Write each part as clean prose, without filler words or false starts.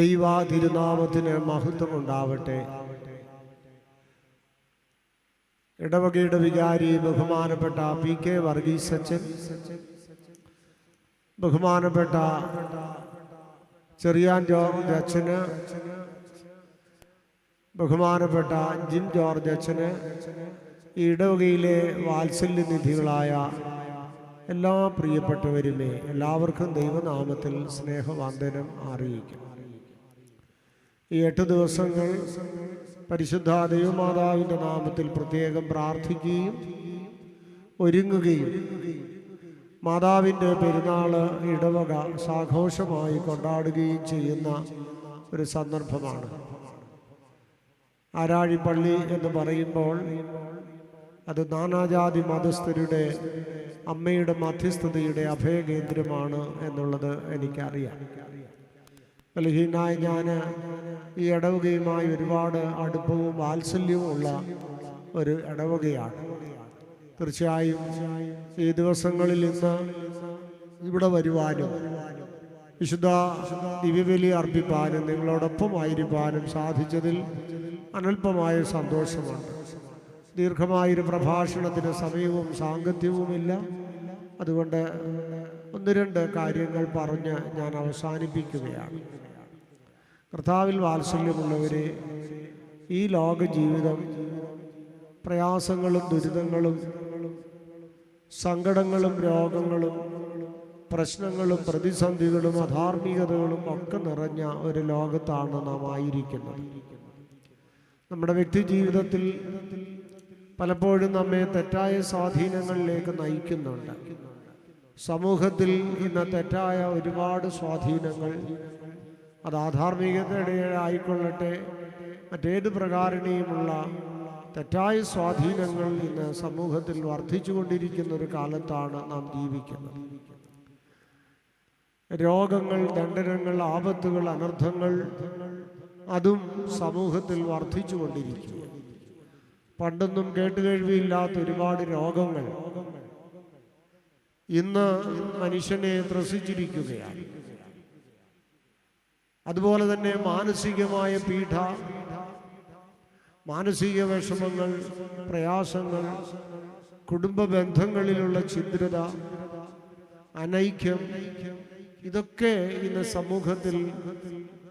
ദൈവ തിരുനാമത്തിന് മഹത്വമുണ്ടാവട്ടെ. ഇടവകയുടെ വികാരി ബഹുമാനപ്പെട്ട പി.കെ. വർഗീസ് അച്ഛൻ, ബഹുമാനപ്പെട്ട ചെറിയാൻ ജോർജ് അച്ഛന്, ബഹുമാനപ്പെട്ട ജിം ജോർജ് അച്ഛന്, ഈ ഇടവകയിലെ വാത്സല്യനിധികളായ എല്ലാ പ്രിയപ്പെട്ടവരുമേ, എല്ലാവർക്കും ദൈവനാമത്തിൽ സ്നേഹവന്ദനം അറിയിക്കും. ഈ 8 ദിവസങ്ങൾ പരിശുദ്ധ ദൈവമാതാവിൻ്റെ നാമത്തിൽ പ്രത്യേകം പ്രാർത്ഥിക്കുകയും ഒരുങ്ങുകയും മാതാവിൻ്റെ പെരുന്നാൾ ഇടവക സാഘോഷമായി കൊണ്ടാടുകയും ചെയ്യുന്ന ഒരു സന്ദർഭമാണ്. ആരാഴിപ്പള്ളി എന്ന് പറയുമ്പോൾ അത് നാനാജാതി മതസ്ഥരുടെ അമ്മയുടെ മധ്യസ്ഥതയുടെ അഭയകേന്ദ്രമാണ് എന്നുള്ളത് എനിക്കറിയാം. ബലഹീനായ ഞാൻ ഈ ഇടവകയുമായി ഒരുപാട് അടുപ്പവും വാത്സല്യവും ഉള്ള ഒരു ഇടവകയാണ്. തീർച്ചയായും ഈ ദിവസങ്ങളിൽ ഇന്ന് ഇവിടെ വരുവാനും വിശുദ്ധ ദിവ്യബലി അർപ്പിപ്പാനും നിങ്ങളോടൊപ്പം ആയിരിക്കാനും സാധിച്ചതിൽ അനൽപമായ സന്തോഷമുണ്ട്. ദീർഘമായൊരു പ്രഭാഷണത്തിന് സമയവും സാങ്കത്യവുമില്ല. അതുകൊണ്ട് 1-2 കാര്യങ്ങൾ പറഞ്ഞ് ഞാൻ അവസാനിപ്പിക്കുകയാണ്. കർത്താവിൽ വാത്സല്യമുള്ളവരെ, ഈ ലോക ജീവിതം പ്രയാസങ്ങളും ദുരിതങ്ങളും സങ്കടങ്ങളും രോഗങ്ങളും പ്രശ്നങ്ങളും പ്രതിസന്ധികളും അധാർമികതകളും ഒക്കെ നിറഞ്ഞ ഒരു ലോകത്താണ് നാം ആയിരിക്കുന്നത്. നമ്മുടെ വ്യക്തി ജീവിതത്തിൽ പലപ്പോഴും നമ്മെ തെറ്റായ സ്വാധീനങ്ങളിലേക്ക് നയിക്കുന്നുണ്ട്. സമൂഹത്തിൽ ഇന്ന് തെറ്റായ ഒരുപാട് സ്വാധീനങ്ങൾ, അത് ആധാർമികതയുടെ ആയിക്കൊള്ളട്ടെ മറ്റേത് പ്രകാരണിയുമുള്ള തെറ്റായ സ്വാധീനങ്ങൾ ഇന്ന് സമൂഹത്തിൽ വർദ്ധിച്ചുകൊണ്ടിരിക്കുന്ന ഒരു കാലത്താണ് നാം ജീവിക്കുന്നത്. രോഗങ്ങൾ, ദണ്ഡനങ്ങൾ, ആപത്തുകൾ, അനർത്ഥങ്ങൾ അതും സമൂഹത്തിൽ വർദ്ധിച്ചുകൊണ്ടിരിക്കുക. പണ്ടൊന്നും കേട്ടുകേഴ്വിയില്ലാത്ത ഒരുപാട് രോഗങ്ങൾ ഇന്ന് മനുഷ്യനെ ത്രസിച്ചിരിക്കുകയാണ്. അതുപോലെ തന്നെ മാനസികമായ പീഡ, മാനസിക വിഷമങ്ങൾ, പ്രയാസങ്ങൾ, കുടുംബ ബന്ധങ്ങളിലുള്ള ഛിദ്രത, അനൈക്യം, ഇതൊക്കെ ഇന്ന് സമൂഹത്തിൽ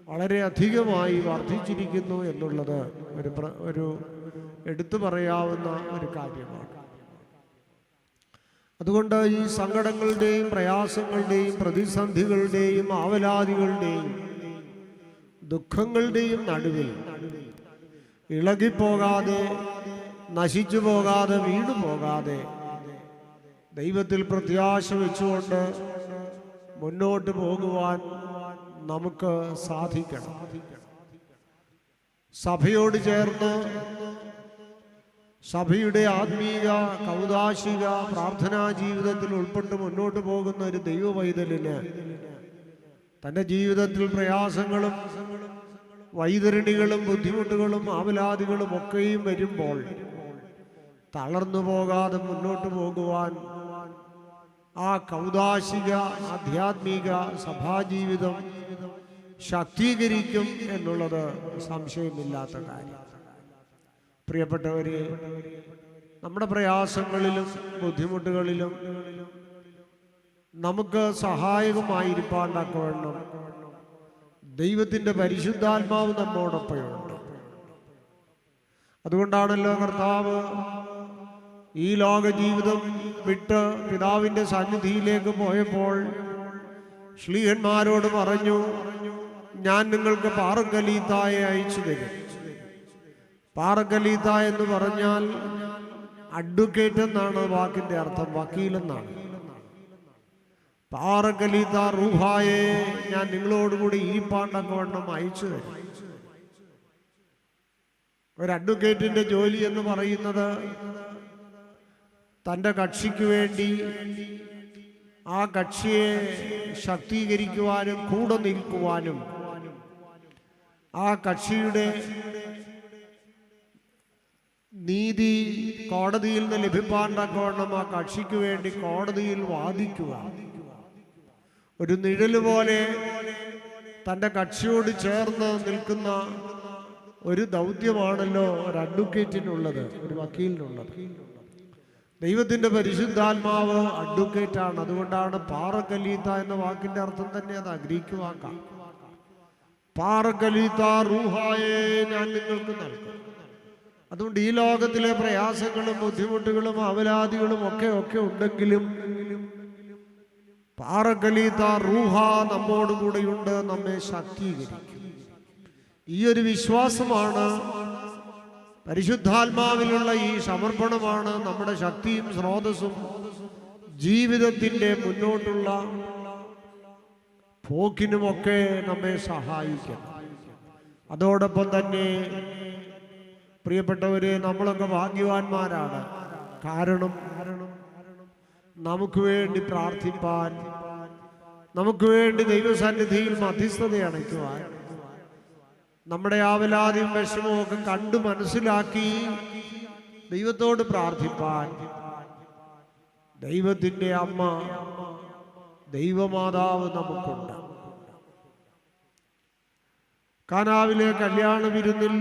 വളരെ അധികമായി വർദ്ധിച്ചിരിക്കുന്നു എന്നുള്ളത് ഒരു എടുത്തു പറയാവുന്ന ഒരു കാര്യമാണ്. അതുകൊണ്ട് ഈ സങ്കടങ്ങളുടെയും പ്രയാസങ്ങളുടെയും പ്രതിസന്ധികളുടെയും ആവലാതികളുടെയും ദുഃഖങ്ങളുടെയും നടുവിൽ ഇളകിപ്പോകാതെ, നശിച്ചു പോകാതെ, വീണു പോകാതെ ദൈവത്തിൽ പ്രത്യാശ വെച്ചുകൊണ്ട് മുന്നോട്ട് പോകുവാൻ നമുക്ക് സാധിക്കണം. സഭയോട് ചേർന്ന് സഭയുടെ ആത്മീയ കൗദാശിക പ്രാർത്ഥനാ ജീവിതത്തിൽ ഉൾപ്പെട്ട് മുന്നോട്ട് പോകുന്ന ഒരു ദൈവ പൈതലിന് തൻ്റെ ജീവിതത്തിൽ പ്രയാസങ്ങളും വൈതരണികളും ബുദ്ധിമുട്ടുകളും ആവലാതികളും ഒക്കെയും വരുമ്പോൾ തളർന്നു പോകാതെ മുന്നോട്ട് പോകുവാൻ ആ കൗദാശിക ആധ്യാത്മിക സഭാജീവിതം ശക്തീകരിക്കും എന്നുള്ളത് സംശയമില്ലാത്ത കാര്യം. പ്രിയപ്പെട്ടവരെ, നമ്മുടെ പ്രയാസങ്ങളിലും ബുദ്ധിമുട്ടുകളിലും നമുക്ക് സഹായകമായിരിക്കാണ്ടൊക്കെ ദൈവത്തിൻ്റെ പരിശുദ്ധാത്മാവ് നമ്മോടൊപ്പമുണ്ട്. അതുകൊണ്ടാണല്ലോ കർത്താവ് ഈ ലോക ജീവിതം വിട്ട് പിതാവിൻ്റെ സന്നിധിയിലേക്ക് പോയപ്പോൾ ശ്ലീഹന്മാരോട് പറഞ്ഞു, ഞാൻ നിങ്ങൾക്ക് പാറക്കലീത്തായെ അയച്ചു തരും. പാറക്കലീത്ത എന്ന് പറഞ്ഞാൽ അഡ്വക്കേറ്റ് എന്നാണ് വാക്കിന്റെ അർത്ഥം, വക്കീലെന്നാണ്. പാറക്കലീത്ത റൂഹായെ ഞാൻ നിങ്ങളോടുകൂടി ഇരിപ്പാണ്ടൊക്കെ അയച്ചു തരും. ഒരു അഡ്വക്കേറ്റിന്റെ ജോലി എന്ന് പറയുന്നത് തൻ്റെ കക്ഷിക്ക് വേണ്ടി ആ കക്ഷിയെ ശക്തീകരിക്കുവാനും കൂടെ നിൽക്കുവാനും ആ കക്ഷിയുടെ നീതി കോടതിയിൽ നിന്ന് ലഭിപ്പാണ്ടക്കോണം ആ കക്ഷിക്ക് വേണ്ടി കോടതിയിൽ വാദിക്കുക. ഒരു നിഴല് പോലെ തൻ്റെ കക്ഷിയോട് ചേർന്ന് നിൽക്കുന്ന ഒരു ദൗത്യമാണല്ലോ ഒരു അഡ്വക്കേറ്റിനുള്ളത്, ഒരു വക്കീലിനുള്ളത്. ദൈവത്തിൻ്റെ പരിശുദ്ധാത്മാവ് അഡ്വക്കേറ്റാണ്. അതുകൊണ്ടാണ് പാറകലീത്ത എന്ന വാക്കിൻ്റെ അർത്ഥം തന്നെ അത് ഗ്രീക്ക് വാക്കാണ്. പാറകലീത്ത റൂഹായെ ഞാൻ നിങ്ങൾക്ക് നൽകും. അതുകൊണ്ട് ഈ ലോകത്തിലെ പ്രയാസങ്ങളും ബുദ്ധിമുട്ടുകളും അവലാദികളും ഒക്കെ ഉണ്ടെങ്കിലും പാറകലീത്ത റൂഹ നമ്മോടുകൂടെയുണ്ട്, നമ്മെ ശക്തീകരിക്കും. ഈ ഒരു വിശ്വാസമാണ്, പരിശുദ്ധാത്മാവിലുള്ള ഈ സമർപ്പണമാണ് നമ്മുടെ ശക്തിയും സ്രോതസ്സും ജീവിതത്തിൻ്റെ മുന്നോട്ടുള്ള പോക്കിനുമൊക്കെ നമ്മെ സഹായിക്കണം. അതോടൊപ്പം തന്നെ പ്രിയപ്പെട്ടവരെ, നമ്മളൊക്കെ ഭാഗ്യവാന്മാരാണ്. കാരണം നമുക്ക് വേണ്ടി പ്രാർത്ഥിപ്പാൻ, നമുക്ക് വേണ്ടി ദൈവസന്നിധിയിൽ മധ്യസ്ഥത അണയ്ക്കുവാൻ, നമ്മുടെ ആവലാതിയും വിഷമവും ഒക്കെ കണ്ടു മനസ്സിലാക്കി ദൈവത്തോട് പ്രാർത്ഥിപ്പാൻ ദൈവത്തിൻ്റെ അമ്മ ദൈവമാതാവ് നമുക്കുണ്ട്. കാനാവിലെ കല്യാണ വിരുന്നിൽ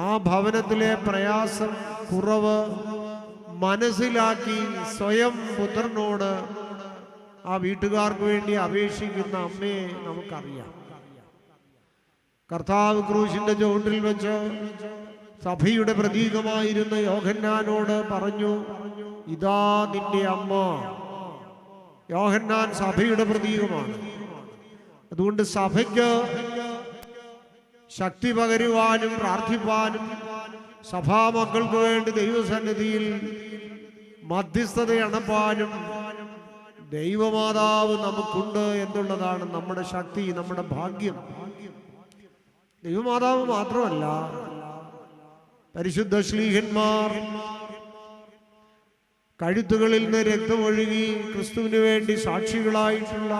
ആ ഭവനത്തിലെ പ്രയാസം, കുറവ് മനസ്സിലാക്കി സ്വയം പുത്രനോട് ആ വീട്ടുകാർക്ക് വേണ്ടി അപേക്ഷിക്കുന്ന അമ്മയെ നമുക്കറിയാം. കർത്താവ് ക്രൂശിന്റെ ചുവട്ടിൽ വെച്ച് സഭയുടെ പ്രതീകമായിരുന്ന യോഹന്നാനോട് പറഞ്ഞു, ഇതാ നിന്റെ അമ്മ. യോഹന്നാൻ സഭയുടെ പ്രതീകമാണ്. അതുകൊണ്ട് സഭയ്ക്ക് ശക്തി പകരുവാനും പ്രാർത്ഥിപ്പാനും സഭാമക്കൾക്ക് വേണ്ടി ദൈവസന്നിധിയിൽ മധ്യസ്ഥത അണപ്പാനും ദൈവമാതാവ് നമുക്കുണ്ട് എന്നുള്ളതാണ് നമ്മുടെ ശക്തി, നമ്മുടെ ഭാഗ്യം. ദൈവമാതാവ് മാത്രമല്ല, പരിശുദ്ധ ശ്ലീഹന്മാർ കഴുത്തുകളിൽ നിന്ന് രക്തമൊഴുകി ക്രിസ്തുവിന് വേണ്ടി സാക്ഷികളായിട്ടുള്ള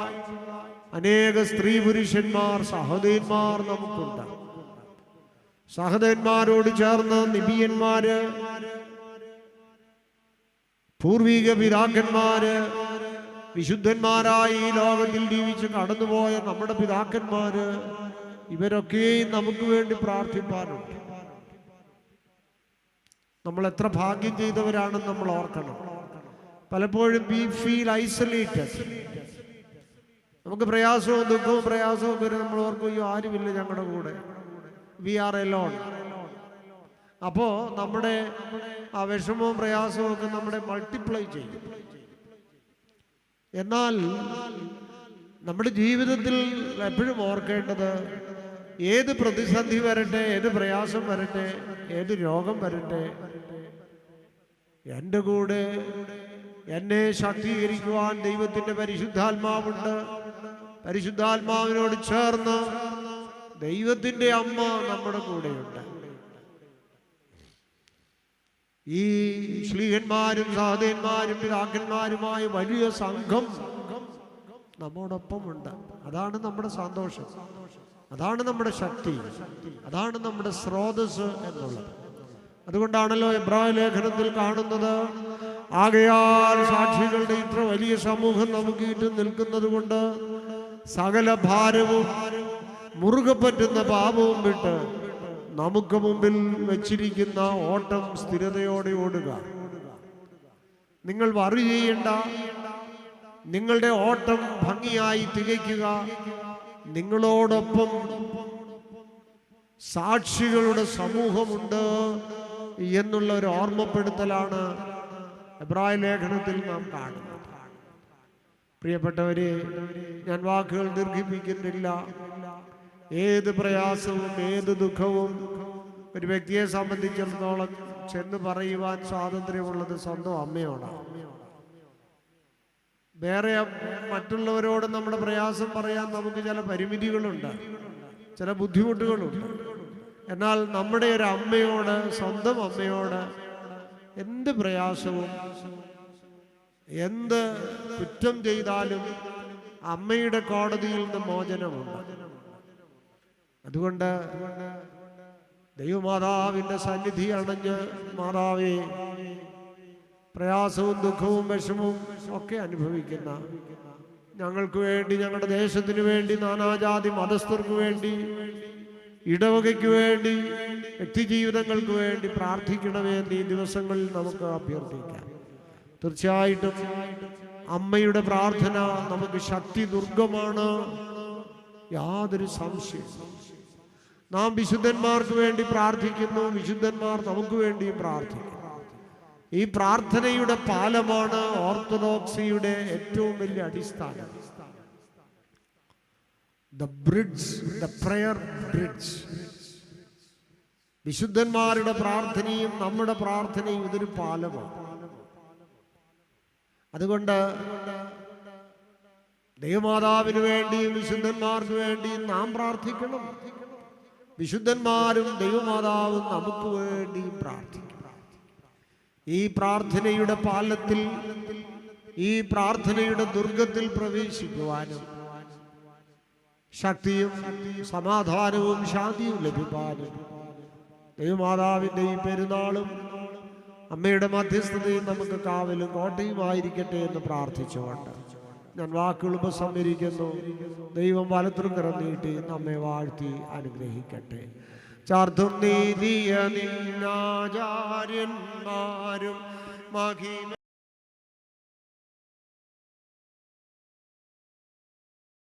അനേക സ്ത്രീ പുരുഷന്മാർ, സഹോദരന്മാർ നമുക്കുണ്ട്. സഹോദരന്മാരോട് ചേർന്ന് നിബിയന്മാര്, പൂർവിക പിതാക്കന്മാര്, വിശുദ്ധന്മാരായി ഈ ലോകത്തിൽ ജീവിച്ച് കടന്നുപോയ നമ്മുടെ പിതാക്കന്മാര്, ഇവരൊക്കെയും നമുക്ക് വേണ്ടി പ്രാർത്ഥിപ്പാനുണ്ട്. നമ്മൾ എത്ര ഭാഗ്യം ചെയ്തവരാണെന്ന് നമ്മൾ ഓർക്കണം. പലപ്പോഴും വി ഫീൽ ഐസൊലേറ്റഡ്. നമുക്ക് പ്രയാസവും ദുഃഖവും പ്രയാസവും വരും, നമ്മൾ ഓർക്കും, അയ്യോ ആരുമില്ല ഞങ്ങളുടെ കൂടെ, വി ആർ എലോൺ. അപ്പോ നമ്മുടെ ആ വിഷമവും പ്രയാസവും ഒക്കെ നമ്മുടെ മൾട്ടിപ്ലൈ ചെയ്യും. എന്നാൽ നമ്മുടെ ജീവിതത്തിൽ എപ്പോഴും ഓർക്കേണ്ടത്, ഏത് പ്രതിസന്ധി വരട്ടെ, ഏത് പ്രയാസം വരട്ടെ, ഏത് രോഗം വരട്ടെ, എൻ്റെ കൂടെ എന്നെ ശക്തീകരിക്കുവാൻ ദൈവത്തിൻ്റെ പരിശുദ്ധാത്മാവുണ്ട്. പരിശുദ്ധാത്മാവിനോട് ചേർന്ന് ദൈവത്തിൻ്റെ അമ്മ നമ്മുടെ കൂടെയുണ്ട്. ഈ ശ്ലീഹന്മാരും സഹോദരന്മാരും പിതാക്കന്മാരുമായ വലിയ സംഘം നമ്മോടൊപ്പമുണ്ട്. അതാണ് നമ്മുടെ സന്തോഷം, അതാണ് നമ്മുടെ ശക്തി, അതാണ് നമ്മുടെ സ്രോതസ് എന്നുള്ളത്. അതുകൊണ്ടാണല്ലോ എബ്രായ ലേഖനത്തിൽ കാണുന്നത്, ആകയാൽ സാക്ഷികളുടെ ഇത്ര വലിയ സമൂഹം നമുക്ക് ചുറ്റും നിൽക്കുന്നത് കൊണ്ട് സകല ഭാരവും മുറുകെ പറ്റുന്ന പാപവും വിട്ട് നമുക്ക് മുമ്പിൽ വെച്ചിരിക്കുന്ന ഓട്ടം സ്ഥിരതയോടെ ഓടുക. നിങ്ങൾ വറി ചെയ്യേണ്ട, നിങ്ങളുടെ ഓട്ടം ഭംഗിയായി തികയ്ക്കുക. നിങ്ങളോടൊപ്പം സാക്ഷികളുടെ സമൂഹമുണ്ട് എന്നുള്ള ഒരു ഓർമ്മപ്പെടുത്തലാണ് എബ്രായ ലേഖനത്തിൽ നാം കാണുന്നത്. പ്രിയപ്പെട്ടവരെ, ഞാൻ വാക്കുകൾ ദീർഘിപ്പിക്കുന്നില്ല. ഏത് പ്രയാസവും ഏത് ദുഃഖവും ഒരു വ്യക്തിയെ സംബന്ധിച്ചിടത്തോളം ചെന്ന് പറയുവാൻ സ്വാതന്ത്ര്യമുള്ളത് സ്വന്തം അമ്മയോടാണ്. വേറെ മറ്റുള്ളവരോട് നമ്മുടെ പ്രയാസം പറയാൻ നമുക്ക് ചില പരിമിതികളുണ്ട്, ചില ബുദ്ധിമുട്ടുകളുണ്ട്. എന്നാൽ നമ്മുടെ ഒരു അമ്മയോട്, സ്വന്തം അമ്മയോട് എന്ത് പ്രയാസവും എന്ത് കുറ്റം ചെയ്താലും അമ്മയുടെ കോടതിയിൽ നിന്ന് മോചനമുണ്ട്. അതുകൊണ്ട് ദൈവമാതാവിൻ്റെ സന്നിധി അണഞ്ഞ്, മാതാവേ, പ്രയാസവും ദുഃഖവും വിഷമവും ഒക്കെ അനുഭവിക്കുന്ന ഞങ്ങൾക്ക് വേണ്ടി, ഞങ്ങളുടെ ദേശത്തിന് വേണ്ടി, നാനാജാതി മതസ്ഥർക്ക് വേണ്ടി, ഇടവകയ്ക്ക് വേണ്ടി, വ്യക്തിജീവിതങ്ങൾക്ക് വേണ്ടി പ്രാർത്ഥിക്കണമേ എന്ന് ഈ ദിവസങ്ങളിൽ നമുക്ക് അഭ്യർത്ഥിക്കാം. തീർച്ചയായിട്ടും അമ്മയുടെ പ്രാർത്ഥന നമുക്ക് ശക്തി ദുർഗമാണ്, യാതൊരു സംശയം. നാം വിശുദ്ധന്മാർക്ക് വേണ്ടി പ്രാർത്ഥിക്കുന്നു, വിശുദ്ധന്മാർ നമുക്ക് വേണ്ടിയും പ്രാർത്ഥിക്കുന്നു. ഈ പ്രാർത്ഥനയുടെ പാലമാണ് ഓർത്തഡോക്സിയുടെ ഏറ്റവും വലിയ അടിസ്ഥാനം. The bridge, the prayer bridge. വിശുദ്ധന്മാരുടെ പ്രാർത്ഥനയും നമ്മുടെ പ്രാർത്ഥനയും ഇതൊരു പാലമാണ്. അതുകൊണ്ട് ദൈവമാതാവിന് വേണ്ടിയും വിശുദ്ധന്മാർക്ക് വേണ്ടിയും നാം പ്രാർത്ഥിക്കണം. വിശുദ്ധന്മാരും ദൈവമാതാവും നമുക്ക് വേണ്ടി പ്രാർത്ഥിക്കണം. ഈ പ്രാർത്ഥനയുടെ പാലത്തിൽ, ഈ പ്രാർത്ഥനയുടെ ദുർഗത്തിൽ പ്രവേശിക്കുവാനും ശക്തിയും സമാധാനവും ശാന്തിയും ലഭിക്കാനും ദൈവമാതാവിൻ്റെ ഈ പെരുന്നാളും അമ്മയുടെ മധ്യസ്ഥതയും നമുക്ക് കാവലും കോട്ടയുമായിരിക്കട്ടെ എന്ന് പ്രാർത്ഥിച്ചുകൊണ്ട് ഞാൻ വാക്കുകൾ ഉപസംഹരിക്കുന്നു. ദൈവം വലതൃക്കരം നീട്ടി നമ്മെ വാഴ്ത്തി അനുഗ്രഹിക്കട്ടെ. ചാർത്തും നീതിയ നിന്നാചാര്യന്മാരും മഹിമ